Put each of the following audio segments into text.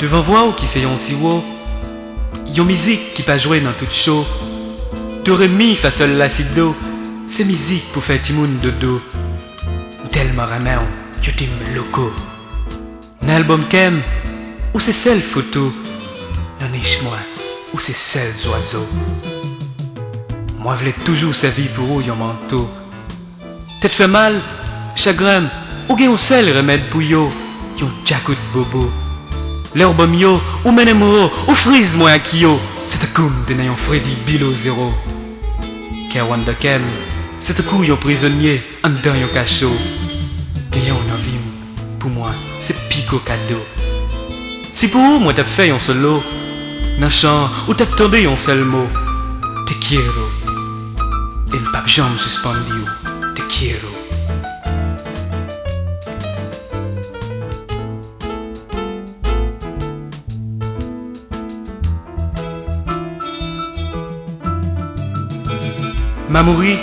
Devant voir qui c'est yon si haut, yon musique qui pas jouer dans tout show. T'aurais mis fa sol la si do, c'est musique pour faire timoun dodo. Tellement ramèn, yo tim loco. N'album kem, ou c'est seule photo. Non moi, ou c'est seuls oiseaux. Moi v'lais toujours sa vie pour ou yon manteau. Tête fait mal, chagrin, ou gen yon seul remède pour yo, yon jacout bobo. L'herbum yo, ou menemuro, ou frise moi à yo, c'est un comme de yon Freddy Bilo zéro. Car wanda kem, c'est un coup yon prisonnier, en dedans yon cachot. Gayon envie, pour moi, c'est pico cadeau. Si pour vous, moi t'as fait yon solo, nan chant, ou t'as tombé yon seul mot, te quiero. Et m'pap jambe suspendu, te quiero. M'a mouru,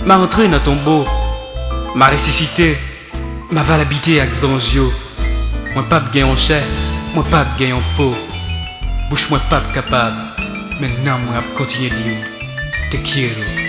m'a entré dans ton beau, m'a ressuscité, m'a va l'habiter avec Zanzio. Moi pas gagne en chair, moi pas gagne en peau. Bouche moi pas capable, maintenant moi continuer de dire te quiero.